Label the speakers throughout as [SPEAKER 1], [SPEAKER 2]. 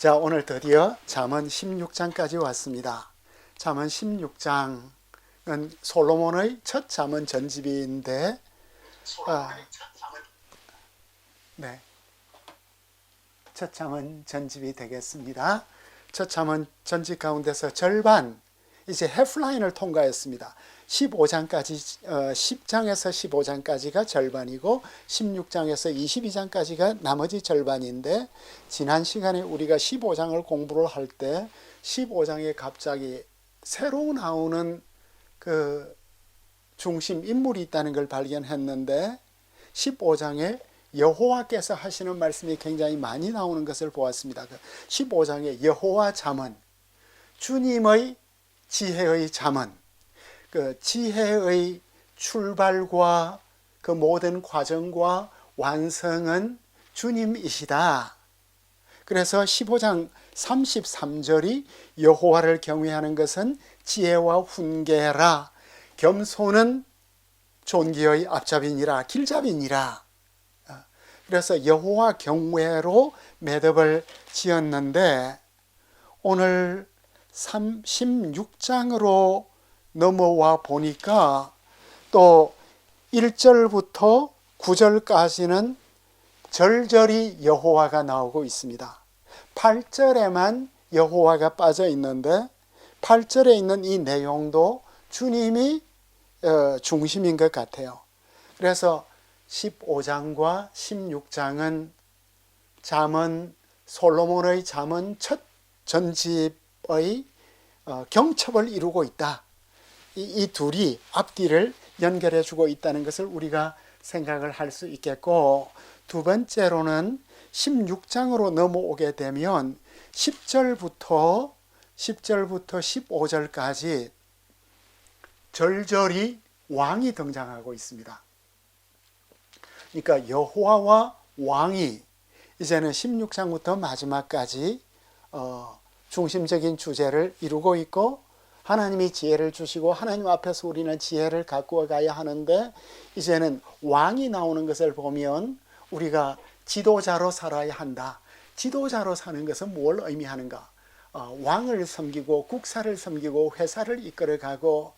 [SPEAKER 1] 자, 오늘 드디어 잠언 16장까지 왔습니다. 잠언 16장은 솔로몬의 첫 잠언 전집인데, 네, 첫 잠언 전집이 되겠습니다. 첫 잠언 전집 가운데서 절반, 이제 헤프라인을 통과했습니다. 15장까지, 10장에서 15장까지가 절반이고 16장에서 22장까지가 나머지 절반인데, 지난 시간에 우리가 15장을 공부를 할 때 15장에 갑자기 새로 나오는 그 중심 인물이 있다는 걸 발견했는데, 15장에 여호와께서 하시는 말씀이 굉장히 많이 나오는 것을 보았습니다. 15장에 여호와 잠언, 주님의 지혜의 잠언, 그 지혜의 출발과 그 모든 과정과 완성은 주님이시다. 그래서 15장 33절이 여호와를 경외하는 것은 지혜와 훈계라, 겸손은 존귀의 앞잡이니라, 길잡이니라. 그래서 여호와 경외로 매듭을 지었는데, 오늘 16장으로 넘어와 보니까 또 1절부터 9절까지는 절절히 여호와가 나오고 있습니다. 8절에만 여호와가 빠져 있는데, 8절에 있는 이 내용도 주님이 중심인 것 같아요. 그래서 15장과 16장은 잠언, 솔로몬의 잠언 첫 전집의 경첩을 이루고 있다. 이 둘이 앞뒤를 연결해 주고 있다는 것을 우리가 생각을 할 수 있겠고, 두 번째로는 16장으로 넘어오게 되면 10절부터 15절까지 절절히 왕이 등장하고 있습니다. 그러니까 여호와와 왕이 이제는 16장부터 마지막까지 중심적인 주제를 이루고 있고, 하나님이 지혜를 주시고 하나님 앞에서 우리는 지혜를 가꾸어 가야 하는데, 이제는 왕이 나오는 것을 보면 우리가 지도자로 살아야 한다. 지도자로 사는 것은 뭘 의미하는가? 왕을 섬기고 국사를 섬기고 회사를 이끌어가고,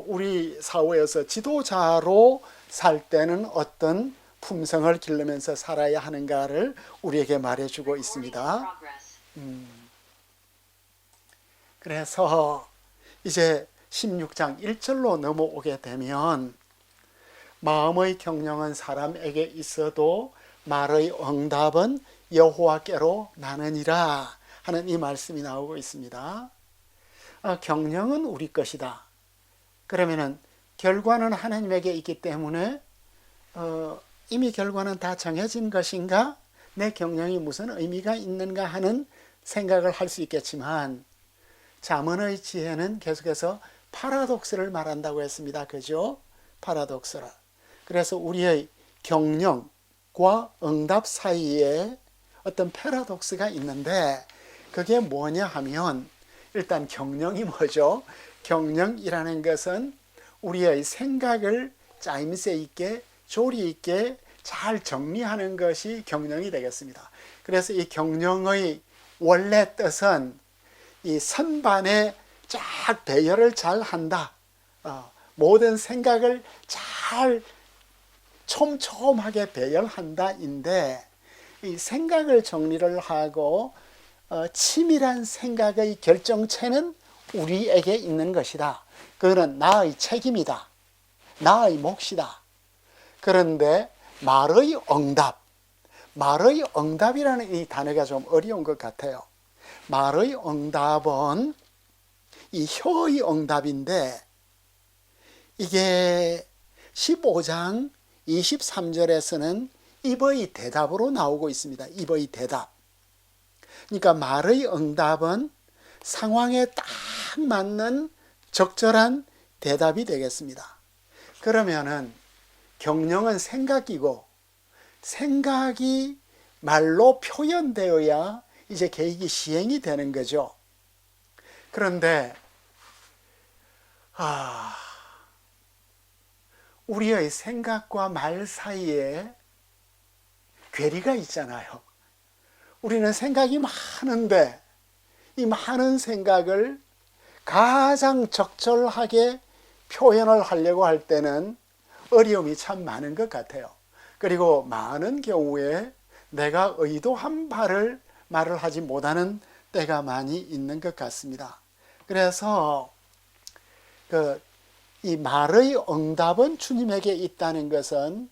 [SPEAKER 1] 우리 사회에서 지도자로 살 때는 어떤 품성을 기르면서 살아야 하는가를 우리에게 말해주고 있습니다. 그래서 이제 16장 1절로 넘어오게 되면, 마음의 경영은 사람에게 있어도 말의 응답은 여호와께로 나느니라 하는 이 말씀이 나오고 있습니다. 경영은 우리 것이다. 그러면은 결과는 하나님에게 있기 때문에 이미 결과는 다 정해진 것인가? 내 경영이 무슨 의미가 있는가 하는 생각을 할 수 있겠지만, 잠언의 지혜는 계속해서 파라독스를 말한다고 했습니다. 그죠? 파라독스라. 그래서 우리의 경영과 응답 사이에 어떤 패러독스가 있는데, 그게 뭐냐 하면, 일단 경영이 뭐죠? 경영이라는 것은 우리의 생각을 짜임새 있게 조리 있게 잘 정리하는 것이 경영이 되겠습니다. 그래서 이 경영의 원래 뜻은 이 선반에 쫙 배열을 잘 한다. 모든 생각을 잘 촘촘하게 배열한다인데, 이 생각을 정리를 하고 치밀한 생각의 결정체는 우리에게 있는 것이다. 그거는 나의 책임이다. 나의 몫이다. 그런데 말의 응답이라는 이 단어가 좀 어려운 것 같아요. 말의 응답은 이 혀의 응답인데, 이게 15장 23절에서는 입의 대답으로 나오고 있습니다. 입의 대답. 그러니까 말의 응답은 상황에 딱 맞는 적절한 대답이 되겠습니다. 그러면은 경영은 생각이고, 생각이 말로 표현되어야 이제 계획이 시행이 되는 거죠. 그런데 우리의 생각과 말 사이에 괴리가 있잖아요. 우리는 생각이 많은데 이 많은 생각을 가장 적절하게 표현을 하려고 할 때는 어려움이 참 많은 것 같아요. 그리고 많은 경우에 내가 의도한 바를 말을 하지 못하는 때가 많이 있는 것 같습니다. 그래서 이 말의 응답은 주님에게 있다는 것은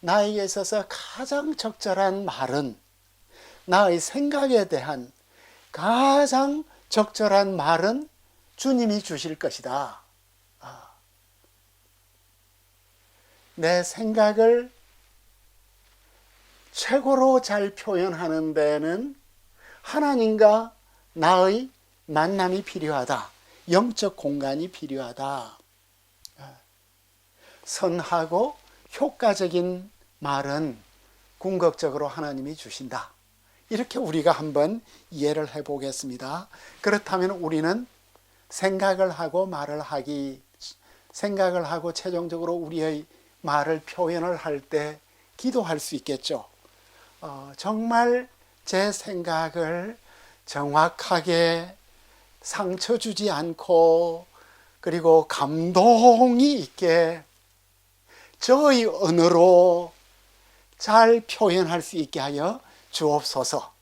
[SPEAKER 1] 나에게 있어서 가장 적절한 말은 나의 생각에 대한 가장 적절한 말은 주님이 주실 것이다. 내 생각을 최고로 잘 표현하는 데는 하나님과 나의 만남이 필요하다. 영적 공간이 필요하다. 선하고 효과적인 말은 궁극적으로 하나님이 주신다. 이렇게 우리가 한번 이해를 해보겠습니다. 그렇다면 우리는 생각을 하고 생각을 하고 최종적으로 우리의 말을 표현을 할 때 기도할 수 있겠죠. 정말 제 생각을 정확하게 상처 주지 않고 그리고 감동이 있게 저의 언어로 잘 표현할 수 있게 하여 주옵소서.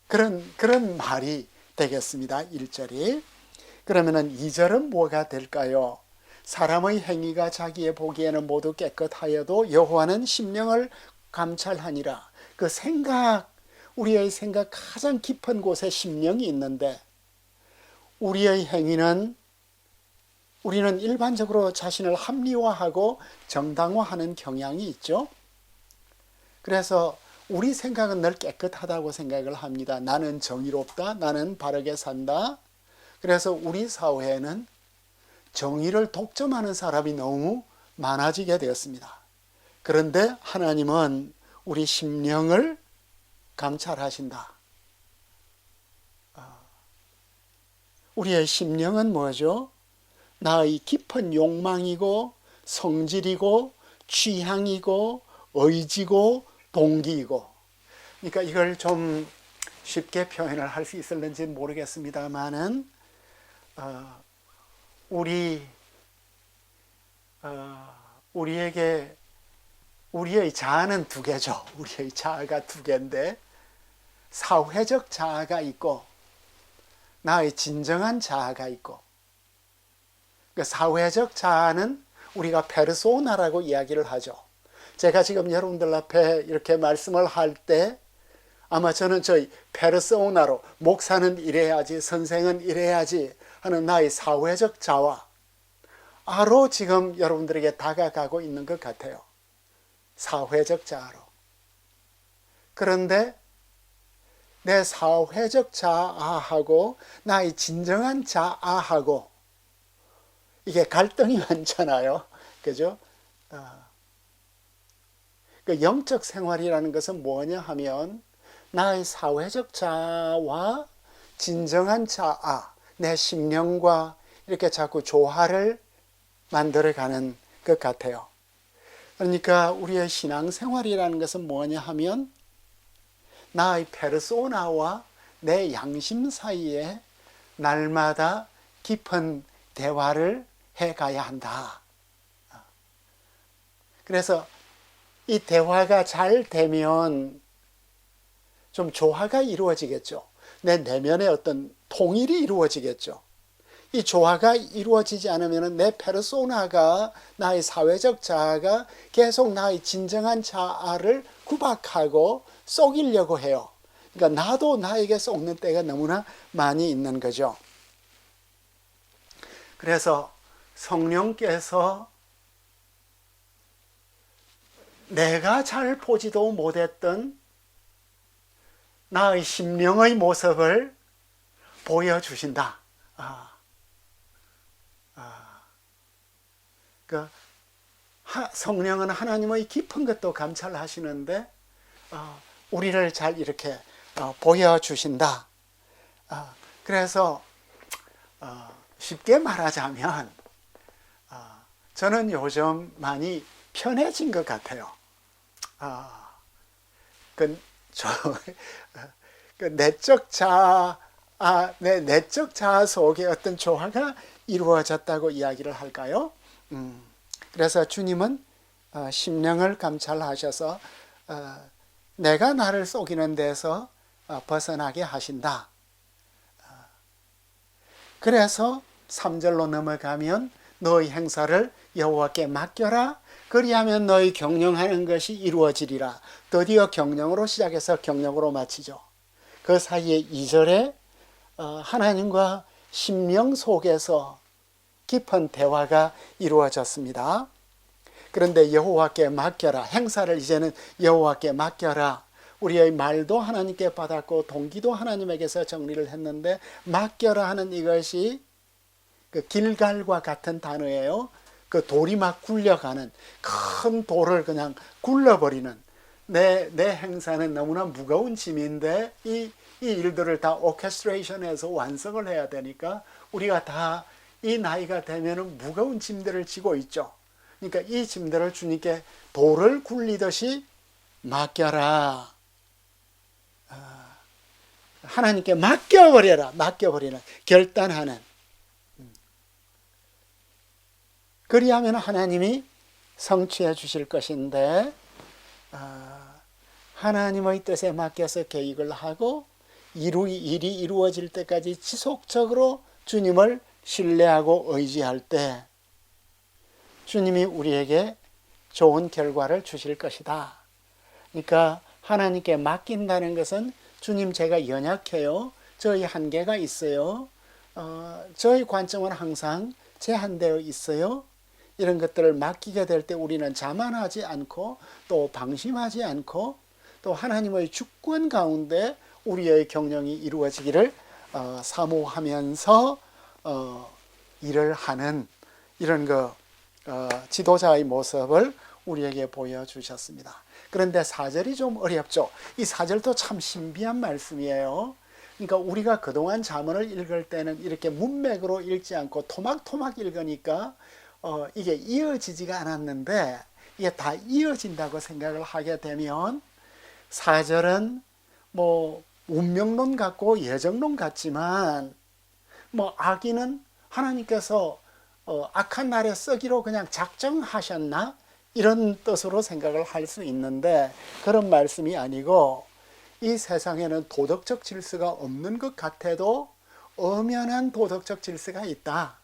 [SPEAKER 1] 그런 말이 되겠습니다. 1절이. 그러면은 2절은 뭐가 될까요? 사람의 행위가 자기의 보기에는 모두 깨끗하여도 여호와는 심령을 감찰하니라. 그 생각, 우리의 생각 가장 깊은 곳에 심령이 있는데 우리의 행위는 우리는 일반적으로 자신을 합리화하고 정당화하는 경향이 있죠. 그래서 우리 생각은 늘 깨끗하다고 생각을 합니다. 나는 정의롭다. 나는 바르게 산다. 그래서 우리 사회에는 정의를 독점하는 사람이 너무 많아지게 되었습니다. 그런데 하나님은 우리 심령을 감찰하신다. 우리의 심령은 뭐죠? 나의 깊은 욕망이고 성질이고 취향이고 의지고 동기이고. 그러니까 이걸 좀 쉽게 표현을 할 수 있을는지 모르겠습니다만은 우리에게 우리의 자아는 두 개죠. 우리의 자아가 두 개인데 사회적 자아가 있고 나의 진정한 자아가 있고, 그 사회적 자아는 우리가 페르소나라고 이야기를 하죠. 제가 지금 여러분들 앞에 이렇게 말씀을 할 때 아마 저는 저희 페르소나로 목사는 이래야지, 선생은 이래야지 하는 나의 사회적 자아로 지금 여러분들에게 다가가고 있는 것 같아요. 사회적 자아로. 그런데 내 사회적 자아하고 나의 진정한 자아하고 이게 갈등이 많잖아요. 그죠? 그 영적 생활이라는 것은 뭐냐 하면 나의 사회적 자아와 진정한 자아, 내 심령과 이렇게 자꾸 조화를 만들어가는 것 같아요. 그러니까 우리의 신앙생활이라는 것은 뭐냐 하면 나의 페르소나와 내 양심 사이에 날마다 깊은 대화를 해가야 한다. 그래서 이 대화가 잘 되면 좀 조화가 이루어지겠죠. 내 내면의 어떤 통일이 이루어지겠죠. 이 조화가 이루어지지 않으면 내 페르소나가, 나의 사회적 자아가 계속 나의 진정한 자아를 구박하고 속이려고 해요. 그러니까 나도 나에게 속는 때가 너무나 많이 있는 거죠. 그래서 성령께서 내가 잘 보지도 못했던 나의 심령의 모습을 보여주신다. 성령은 하나님의 깊은 것도 감찰하시는데 우리를 잘 이렇게 보여주신다. 그래서 쉽게 말하자면 저는 요즘 많이 편해진 것 같아요. 그, 저, 그 내적 자아, 내 내적 자아 속에 어떤 조화가 이루어졌다고 이야기를 할까요? 그래서 주님은 심령을 감찰하셔서 내가 나를 속이는 데서 벗어나게 하신다. 그래서 3절로 넘어가면 너희 행사를 여호와께 맡겨라. 그리하면 너희 경영하는 것이 이루어지리라. 드디어 경영으로 시작해서 경영으로 마치죠. 그 사이에 2절에 하나님과 심령 속에서 깊은 대화가 이루어졌습니다. 그런데 여호와께 맡겨라. 행사를 이제는 여호와께 맡겨라. 우리의 말도 하나님께 받았고 동기도 하나님에게서 정리를 했는데 맡겨라 하는 이것이 그 길갈과 같은 단어예요. 그 돌이 막 굴려가는 큰 돌을 그냥 굴러버리는 내 행사는 너무나 무거운 짐인데 이 일들을 다 오케스트레이션해서 완성을 해야 되니까 우리가 다 이 나이가 되면은 무거운 짐들을 지고 있죠. 그러니까 이 짐들을 주님께 돌을 굴리듯이 맡겨라. 하나님께 맡겨버려라. 맡겨버리는 결단하는. 그리하면 하나님이 성취해 주실 것인데 하나님의 뜻에 맡겨서 계획을 하고 일이 이루어질 때까지 지속적으로 주님을 신뢰하고 의지할 때 주님이 우리에게 좋은 결과를 주실 것이다. 그러니까 하나님께 맡긴다는 것은 주님 제가 연약해요. 저희 한계가 있어요. 저희 관점은 항상 제한되어 있어요. 이런 것들을 맡기게 될 때 우리는 자만하지 않고 또 방심하지 않고 또 하나님의 주권 가운데 우리의 경영이 이루어지기를 사모하면서 일을 하는 이런 지도자의 모습을 우리에게 보여주셨습니다. 그런데 4절이 좀 어렵죠. 이 4절도 참 신비한 말씀이에요. 그러니까 우리가 그동안 잠언을 읽을 때는 이렇게 문맥으로 읽지 않고 토막토막 읽으니까 이게 이어지지가 않았는데 이게 다 이어진다고 생각을 하게 되면 4절은 뭐 운명론 같고 예정론 같지만 뭐 악인은 하나님께서 악한 날에 쓰기로 그냥 작정하셨나? 이런 뜻으로 생각을 할 수 있는데 그런 말씀이 아니고 이 세상에는 도덕적 질서가 없는 것 같아도 엄연한 도덕적 질서가 있다.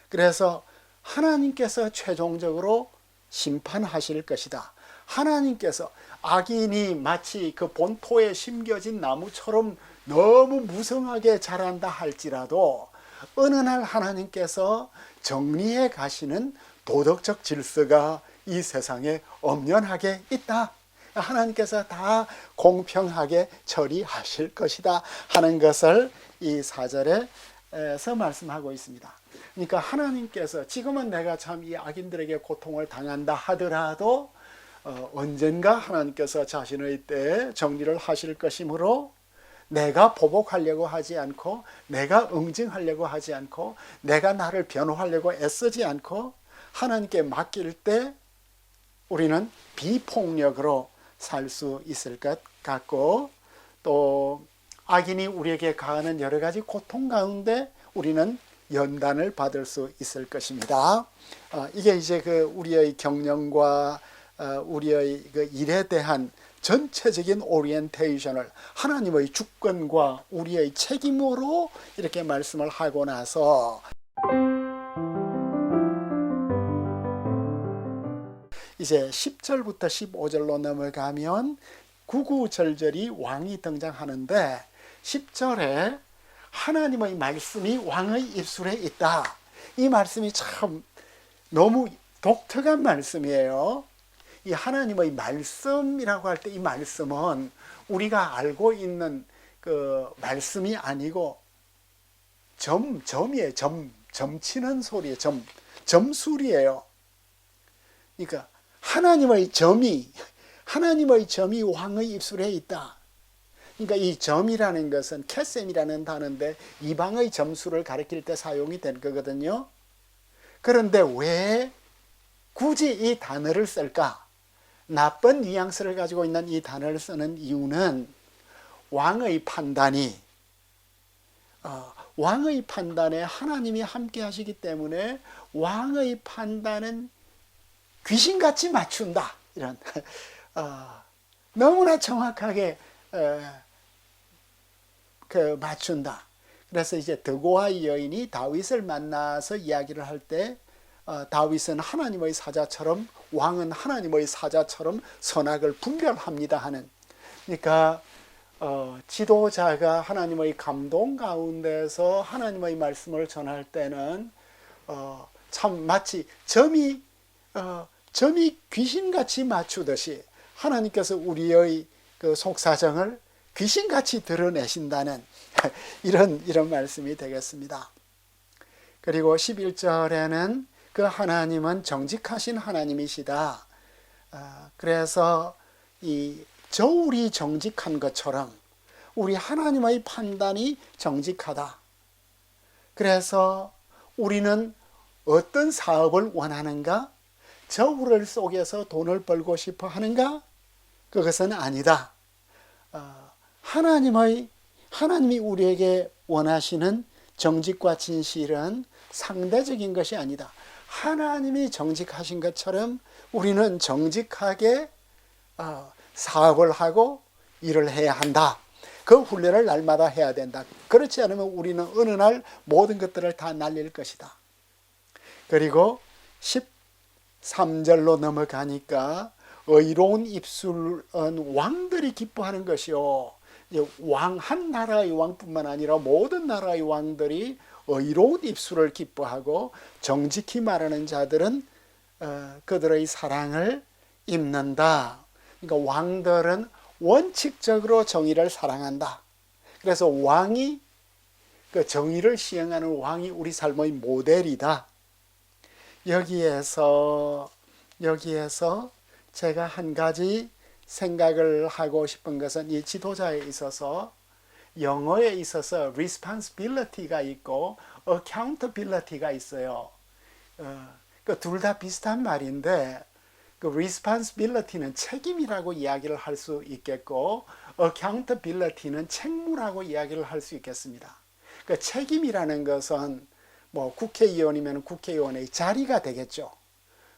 [SPEAKER 1] 그래서 하나님께서 최종적으로 심판하실 것이다. 하나님께서 악인이 마치 그 본토에 심겨진 나무처럼 너무 무성하게 자란다 할지라도 어느 날 하나님께서 정리해 가시는 도덕적 질서가 이 세상에 엄연하게 있다. 하나님께서 다 공평하게 처리하실 것이다 하는 것을 이 4절에서 말씀하고 있습니다. 그러니까 하나님께서 지금은 내가 참 이 악인들에게 고통을 당한다 하더라도 언젠가 하나님께서 자신의 때에 정리를 하실 것이므로 내가 보복하려고 하지 않고 내가 응징하려고 하지 않고 내가 나를 변호하려고 애쓰지 않고 하나님께 맡길 때 우리는 비폭력으로 살 수 있을 것 같고 또 악인이 우리에게 가하는 여러 가지 고통 가운데 우리는 연단을 받을 수 있을 것입니다. 이게 이제 우리의 경영과 우리의 일에 대한 전체적인 오리엔테이션을 하나님의 주권과 우리의 책임으로 이렇게 말씀을 하고 나서 이제 10절부터 15절로 넘어가면 구구절절이 왕이 등장하는데 10절에 하나님의 말씀이 왕의 입술에 있다. 이 말씀이 참 너무 독특한 말씀이에요. 이 하나님의 말씀이라고 할 때 이 말씀은 우리가 알고 있는 그 말씀이 아니고 점이에요. 점치는 소리예요. 점술이에요. 그러니까 하나님의 점이 왕의 입술에 있다. 그러니까 이 점이라는 것은 캐셈이라는 단어인데 이방의 점수를 가리킬 때 사용이 된 거거든요. 그런데 왜 굳이 이 단어를 쓸까? 나쁜 뉘앙스를 가지고 있는 이 단어를 쓰는 이유는 왕의 판단이 왕의 판단에 하나님이 함께 하시기 때문에 왕의 판단은 귀신같이 맞춘다. 이런 너무나 정확하게 맞춘다. 그래서 이제 드고아의 여인이 다윗을 만나서 이야기를 할 때 다윗은 하나님의 사자처럼 왕은 하나님의 사자처럼 선악을 분별합니다 하는. 그러니까 지도자가 하나님의 감동 가운데서 하나님의 말씀을 전할 때는 참 마치 점이 귀신같이 맞추듯이 하나님께서 우리의 그 속사정을 귀신같이 드러내신다는 이런 말씀이 되겠습니다. 그리고 11절에는 그 하나님은 정직하신 하나님이시다. 그래서 이 저울이 정직한 것처럼 우리 하나님의 판단이 정직하다. 그래서 우리는 어떤 사업을 원하는가? 저울 속에서 돈을 벌고 싶어 하는가? 그것은 아니다. 하나님이 우리에게 원하시는 정직과 진실은 상대적인 것이 아니다. 하나님이 정직하신 것처럼 우리는 정직하게 사업을 하고 일을 해야 한다. 그 훈련을 날마다 해야 된다. 그렇지 않으면 우리는 어느 날 모든 것들을 다 날릴 것이다. 그리고 13절로 넘어가니까 의로운 입술은 왕들이 기뻐하는 것이요. 한 나라의 왕뿐만 아니라 모든 나라의 왕들이 의로운 입술을 기뻐하고 정직히 말하는 자들은 그들의 사랑을 입는다. 그러니까 왕들은 원칙적으로 정의를 사랑한다. 그래서 왕이 그 정의를 시행하는 왕이 우리 삶의 모델이다. 여기에서 제가 한 가지 생각을 하고 싶은 것은 이 지도자에 있어서 영어에 있어서 responsibility가 있고 accountability가 있어요. 둘 다 비슷한 말인데 그 responsibility는 책임이라고 이야기를 할 수 있겠고 accountability는 책무라고 이야기를 할 수 있겠습니다. 그 책임이라는 것은 뭐 국회의원이면 국회의원의 자리가 되겠죠.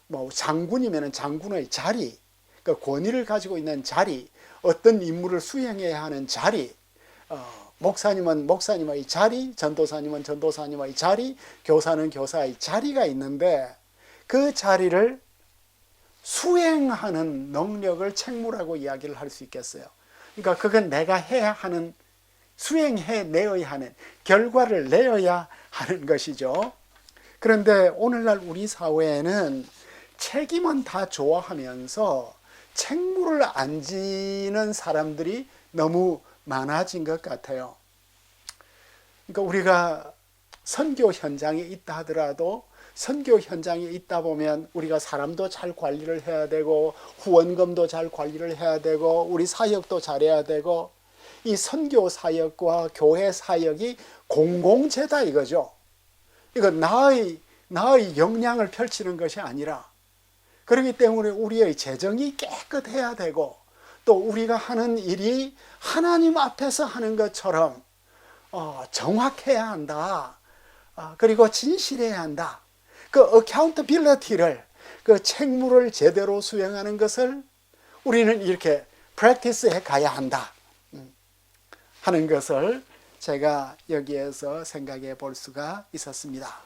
[SPEAKER 1] 뭐 장군이면 장군의 자리, 그 권위를 가지고 있는 자리, 어떤 임무를 수행해야 하는 자리, 목사님은 목사님의 자리, 전도사님은 전도사님의 자리, 교사는 교사의 자리가 있는데 그 자리를 수행하는 능력을 책무라고 이야기를 할 수 있겠어요. 그러니까 그건 내가 해야 하는, 수행해내어야 하는, 결과를 내어야 하는 것이죠. 그런데 오늘날 우리 사회에는 책임은 다 좋아하면서 책무를 안 지는 사람들이 너무 많아진 것 같아요. 그러니까 우리가 선교 현장에 있다 하더라도 선교 현장에 있다 보면 우리가 사람도 잘 관리를 해야 되고 후원금도 잘 관리를 해야 되고 우리 사역도 잘해야 되고 이 선교 사역과 교회 사역이 공공재다 이거죠. 이거 나의 역량을 펼치는 것이 아니라 그렇기 때문에 우리의 재정이 깨끗해야 되고 또 우리가 하는 일이 하나님 앞에서 하는 것처럼 정확해야 한다. 그리고 진실해야 한다. 그 accountability를, 그 책무를 제대로 수행하는 것을 우리는 이렇게 practice해 가야 한다 하는 것을 제가 여기에서 생각해 볼 수가 있었습니다.